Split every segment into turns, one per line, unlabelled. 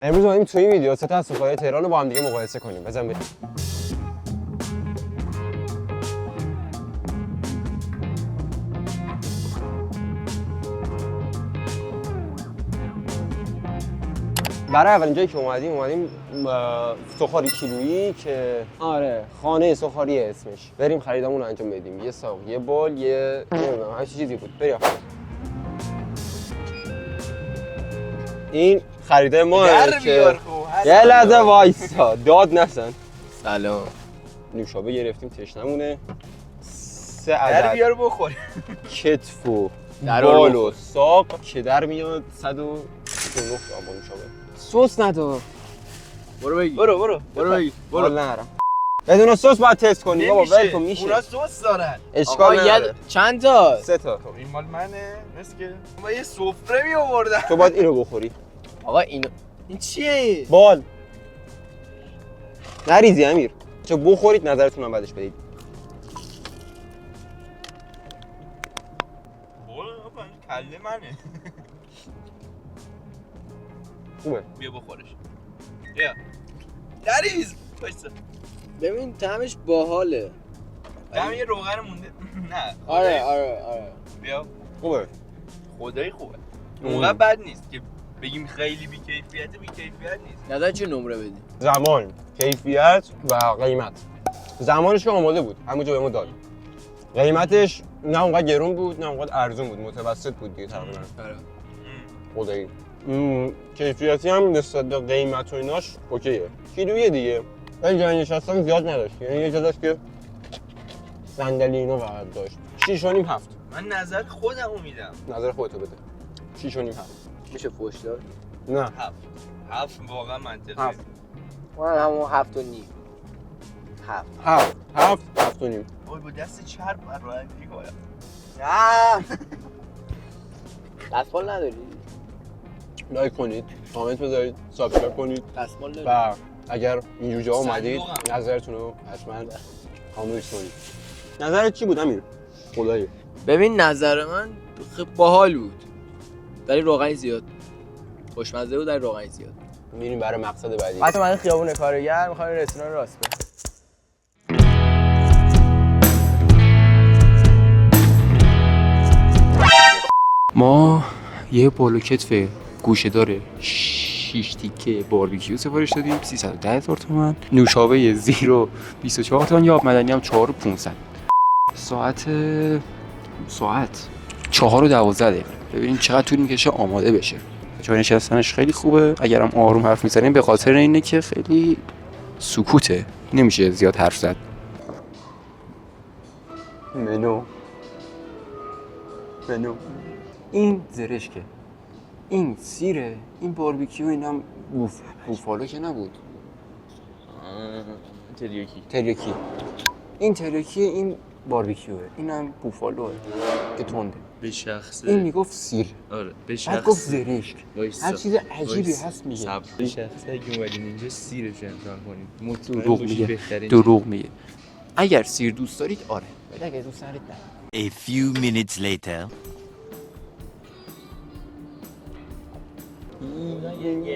امروز اومدیم توی این ویدیو سه تا از سوپرهای تهران رو با هم دیگه مقایسه کنیم. بزن بریم. برای اولین جایی که اومدیم سوخاری کیلویی که آره خانه سوخاری اسمش. بریم خریدمون رو انجام بدیم. یه ساق، یه بال، یه نمیدونم هر چیزی بود. بریم. این خریده ما که یه لحظه وایسا داد نزن.
سلام.
نوشابه گرفتیم تشنمونه. 3 عدد
در بیار بخور.
کتف و بال و ساق که در میاد 139 گرم نوشابه. سس ندار.
برو بگی. برو بگی.
برو نرم. بدون سس باید تست کنی بابا. ول کن میشه.
اونا سس دارن.
اشکال نداره.
چند تا؟
3 تا.
خب این مال منه. مثل که ما یه سفره می آوردم.
تو باید اینو بخوری.
آقا این چیه؟
بال. نریزی امیر. چه بخورید نظرتون هم بعدش بدید.
بال کله منه.
خوبه.
بیا بخورش. بیا. نریز.
ببین طعمش باحاله.
طعم یه روغن مونده. نه.
آره.
بیا.
خوبه.
خدایی خوبه. اونقدر بد نیست که بگیم خیلی بی‌کیفیته، بی‌کیفیت نیست.
نظر چه نمره بدی؟
زمان، کیفیت و قیمت. زمانش که آماده بود، همونجا بهمون داد. قیمتش نه اونقدر گرون بود، نه اونقدر ارزون بود، متوسط بود دیگه تقریبا.
آره.
خدایی. کیفیتی هم نسبت به قیمت و ایناش اوکیه. کیلویه دیگه. ولی جای نشستن زیاد نداشت. یعنی یه جا داشت که صندلی اینو فقط داشت. 6 و نیم 7.
من نظر خودمو میدم.
نظر خودتو بده. 6 و نیم 7.
میشه فوش داد؟
نه.
7 واقعا منطقیه.
7.
من همون 7 و نیم.
7 و نیم.
وای با دست چرب من راحت میکنم.
دستمال نداری؟
لایک کنید، کامنت بذارید، سابسکرایب کنید
دستمال داری؟
و اگر اینجور جا اومدید
صندوقم.
نظرتون رو حتما کامنت کنید. نظرت چی بود امیر؟ خدایی.
ببین نظر من خیلی باحال بود. ولی روغنی زیاد. خوشمزه بود ولی روغنی زیاد.
میریم برای مقصد بعدی.
حتی من خیابون کارگر میخوام رستوران راست برم.
ما یه بالو کتف گوشه داره 6 تیکه باربیکیو سفارش دادیم 310,000 تومان. نوشابه زیرو 24 تومن. یا آب مدنی هم 4,500. ساعت 4:12 ببینیم چقدر طول میکشه آماده بشه. جای نشستنش خیلی خوبه. اگرم آروم حرف میزنیم به خاطر اینه که خیلی سکوته، نمیشه زیاد حرف زد. منو این زرشکه، این سیره، این باربیکیو، اینم بوفالو که نبود، تریاکی. این تریاکی، این باربیکیوه، اینم بوفالوه که تنده.
به شخص
این میگفت سیر،
آره به
بعد
شخص
گفت زرشک.
وایسا.
هر چیز عجیبی هست میگه.
به شخص اگه اومدین اینجا سیرش امتحان کنید مطمئن
دروغ
باشید
میگه.
بهترین
دروغ میگه. اگر سیر دوست دارید آره، ولی اگه دوست ندارید نه.
A few minutes later.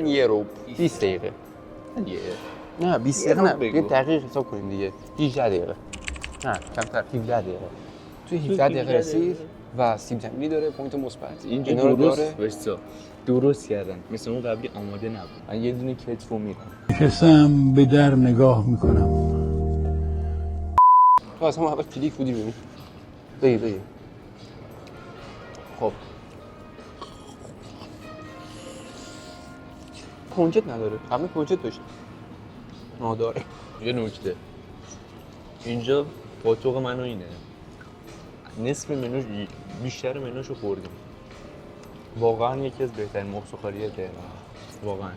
یه رو 20 دقیقه. نه 20 دقیقه نه. یه دقیقه حساب کنیم دیگه. 18 دقیقه. نه کمتر 17 دقیقه. توی 17 دقیقه رسید و سیب زمینی داره، پوینت مثبت.
اینجا
اینا رو
درست
داره.
وایسا درست کردن مثل اون قبلی آماده نبود. من یه دونه کتفو میرم
کسم به در نگاه میکنم.
تو اصلا اول کلیک بودی ببین. بگی. خب. کنجد نداره. قبل کنجد داشت. داره.
یه نکته اینجا پاتوق منو اینه نصف منوش بیشتر منوشو خوردیم. واقعا یکی از بهترین مرغ سوخاری تهران واقعا.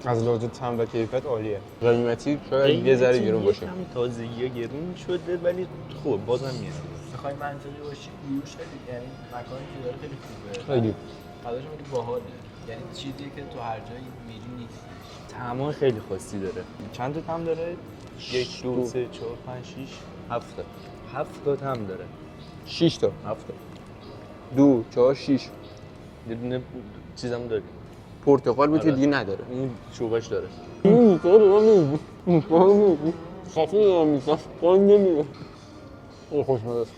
از لحاظ طعم و کیفیت عالیه. قیمتی شاید یه ذره گرون باشه.
یکم تازگی‌ها گرون شده ولی خوب بازم میاد.
میخوای منطقی باشی بیوش خیلی یعنی مکانی که داره خیلی خوبه.
خیلی.
غذاش خیلی باحاله. یعنی چیزیه که تو هر جایی میری نیست.
طعمای خیلی خاصی داره. چند تا طعم داره؟ 1 2 3 4 5 6 7 تا. 7 تا طعم داره.
6 تا.
7 تا.
2 4 6
یه دونه چیزام داره.
پرتقال بود که دیگه نداره.
اون چوبش داره.
خفه دارم میکنم قایم نمیره. این خوشمزه است.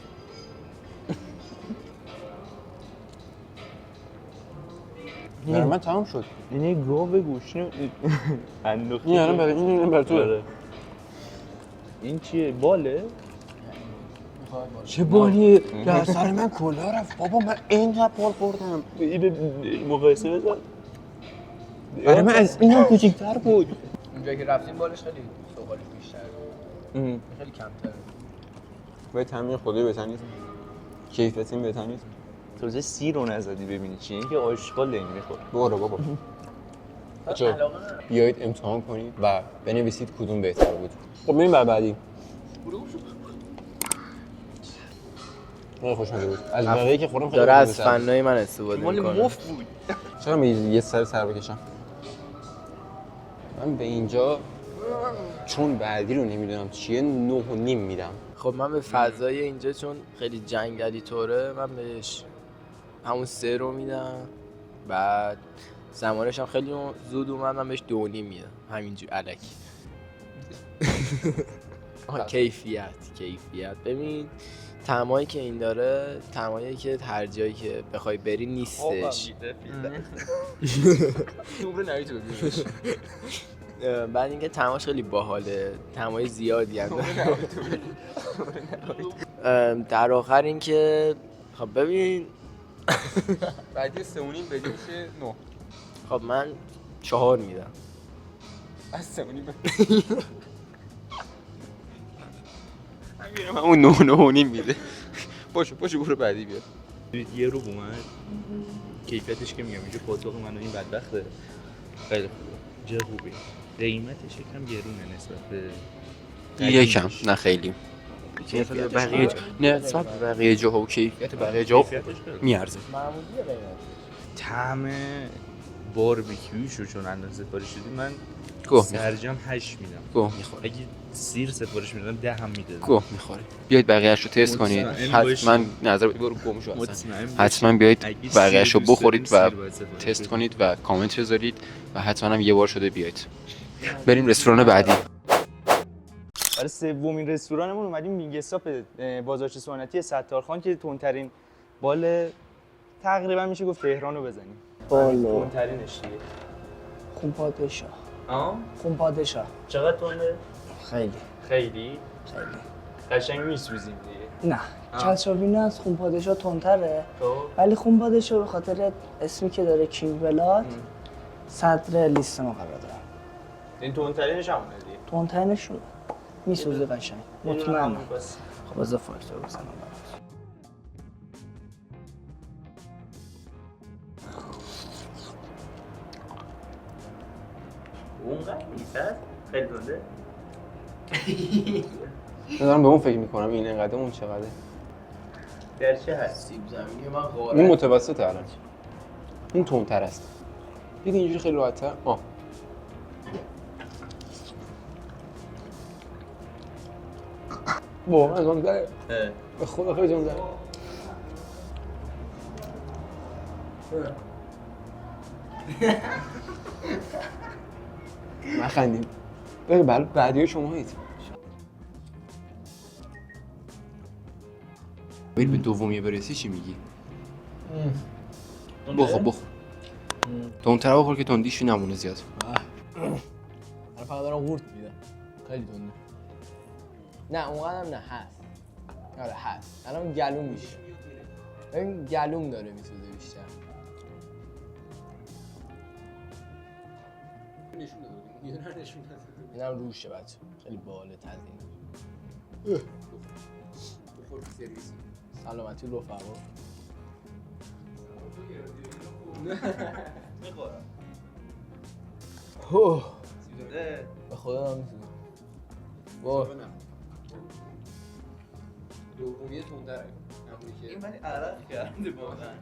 برای من تمام شد.
این گاو گوشنه انداختی.
این الان برای این برای تو.
این چیه؟ باله؟
چه بالیه؟ در سر من کلا رفت. بابا من اینقدر بال خوردم.
این مقایسه بزن.
برای من از اینم کوچیک‌تر بود.
اونجایی که رفتیم بالش خیلی سوغالش بیشتر بود. خیلی کمتر.
باید تامین خدایی بهتر نیست. کیفیت این بهتر نیست.
تازه سی رو نزدی ببینی چیه؟ این که آشغال نمیخوره.
برو بابا. بچه‌ها بیایید امتحان کنید و بنویسید کدوم بهتر بود. خب بریم بر بعدی. خیلی خوشمزه بود. از بقیه که خوردم خیلی
داره از
خوشمزه بود.
فنای من استفاده
مال
میکنه.
مفت بود.
چرا یه سر بکشم؟ من به اینجا چون بعدی رو نمیدونم چیه 9.5 میدم.
خب من به فضای اینجا چون خیلی جنگلی طوره من بهش همون 3 رو میدم. بعد زمانش هم خیلی زود اومد من بهش 2.5 میدم. همینجور الکی. کیفیت ببین طعمایی که این داره طعمایی که هر جایی که بخوای بری نیستش. بعد اینکه طعماش خیلی باحاله، طعمای زیادی هم در آخر اینکه خب ببین
بعدی 3.5 بدیم میشه 9.
خب من 4 میدم.
از 3.5 من اون 9.5 میده. باشه برو بعدی بیا.
یه رو اومد کیفیتش که میگم اینجا پاتوق منو این بدبخته خیلی خوبه جا خوبی قیمتش یکم گرونه نسبت به
یکم نه خیلی بقیه نسبت به بقیه جاها و کیفیت بقیه جاها میارزه.
معمولیه قیمت.
طعم باربیکیوشو چون الان سفارش دادی من
گوه
سرجم 8 میدم.
گوه میخوره.
اگه سیر سفارش میدادم 10 هم میدادم.
گوه میخوره. بیاید بقیه‌اش رو تست کنید. حتما نظر بدید برو گم شو اصلا. حتما بیاید بقیه‌اش رو بخورید و تست کنید و کامنت بذارید و حتما هم یه بار شده بیاید. بریم رستوران بعدی.
برای سومین رستورانمون اومدیم مینگستاپ بازارچه سنتی ستارخان که تندترین بال تقریبا میشه گفت تهران رو بزنیم.
بالا
تندترینش دیگه.
خون پادشاه.
آه؟
خون پادشاه.
چقدر تنده؟
خیلی.
خیلی قشنگ میسوزیم دیگه.
نه. چسبینه از خون پادشاه تندتره. ولی خون پادشاه به خاطر اسمی که داره کینگ بلاد صدر لیست ما قرار داره.
این تندترینش همونه دیگه.
تندترینش میسوزه قشنگ. مطمئنم. خب از فاکتور بزنم برات.
اونقدر نیست خیلی تنده.
دارم به اون فکر میکنم این اینقدر اون چقدره.
در چه هست؟
سیب زمینی من قاره.
این متوسطه الان. این تندتر است. دیگه اینجوری خیلی راحت‌تر. واقعا از اون داره. به خدا خیلی جان داره. نخندیم. بله بعدی شمایید. بریم به دومیه برسی چی میگی؟ بخور تندتر بخور که تندیش نمونه زیاد.
من فقط دارم قورت میدم. خیلی تنده. نه اونقدر نه هست. آره هست. الان گلوم میشه. ببین گلوم داره میسوزه بیشتر. اینم روشه بچه. خیلی باله تزیین. بخور سرویس. سلامتی رفقا.
میخورم.
به خدا هم میسوزه. واه.
دومیه تندره.
این من عرق کرده واقعا.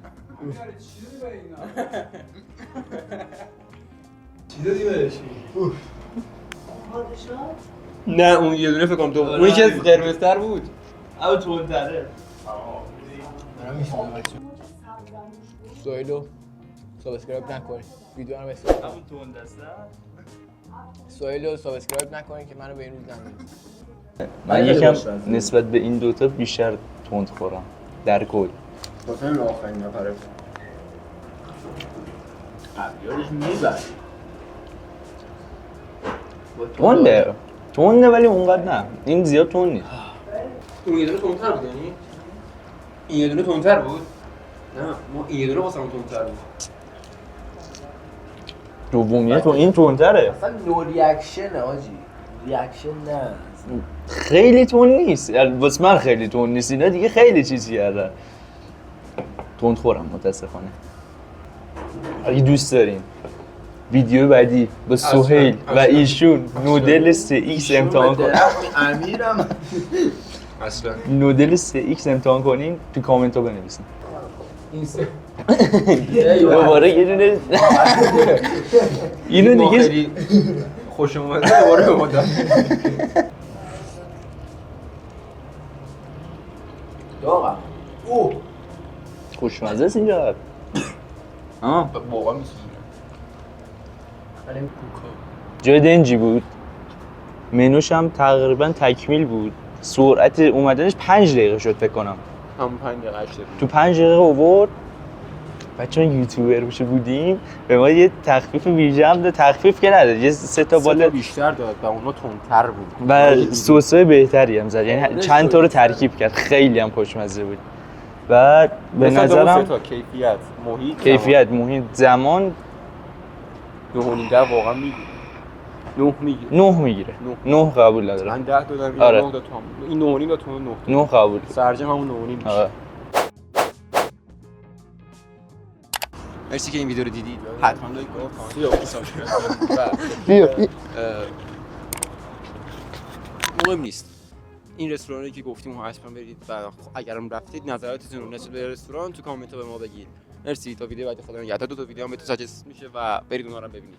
چی دادی بهش؟
نه اون یه دونه فکر کنم دوم. اون یکی از قرمزتر بود.
او تندره.
دارم میسوزه بچه. سایلو سابسکرایب نکنید. ویدیو رو بسازید.
همون تو اون دسته
سویل رو سابسکرایب نکنید که منو به این روز
من
نمیدید.
یکم نسبت به این دوتا بیشتر تند خورم در کل.
واسه همین آخرین نفره
قبلیارش میبرد.
تنده ولی اونقدر نه. این زیاد تند نیست.
اون یه دونه تندتر بود یعنی؟ این یه دونه تندتر بود؟ نه ما این یه دونه واسه همون تندتر بود.
دومیه تو این تندتره.
اصلا نو ریاکشن آجی. ریاکشن نه.
خیلی تند نیست. یعنی واسه من خیلی تند نیست. اینا دیگه خیلی چیزی کردن. تند خورم متاسفانه. اگه دوست دارین ویدیو بعدی با سهیل و ایشون نودل 3x امتحان کنیم.
امیرم
اصلا
نودل 3x امتحان کنین تو کامنت ها بنویسین. دوباره یه دونه اینو دیگه
خیلی خوش اومده دوباره به ما داد.
داغم. اوه
خوشمزه است اینجا.
واقعا میسوزه.
جای دنجی بود. منوش هم تقریبا تکمیل بود. سرعت اومدنش 5 دقیقه شد فکر کنم.
همون 5 دقیقه 8 دقیقه.
تو 5 دقیقه آورد. چون یوتیوبر بودیم به ما یه تخفیف ویژه هم داد. تخفیف که نداد، یه 3 تا بالا
بیشتر داد و اونا تندتر بود
و سس‌های بهتری هم زد. یعنی چند تا رو ترکیب کرد. خیلی هم خوشمزه بود. و به نظرم کیفیت محیط زمان
9.5 واقعا میگیره.
9 میگیره. 9 قبول ندارم.
من 10 دادم این
آره.
9 داد این 9.5 داد تو 9.
9 قبول.
سرجم همون 9.5 میشه.
آره.
مرسی که این ویدیو رو دیدید. حتما لایک کنید، کامنت سابسکرایب مهم نیست. این رستورانی که گفتیم حتما برید و اگرم رفتید نظراتتون رو نسبت به رستوران تو کامنت ها به ما بگید. مرسی تا ویدیو بعد خدا نگهدار. 2 تا ویدیو هم بهتون ساجست میشه و برید اونها رو ببینید.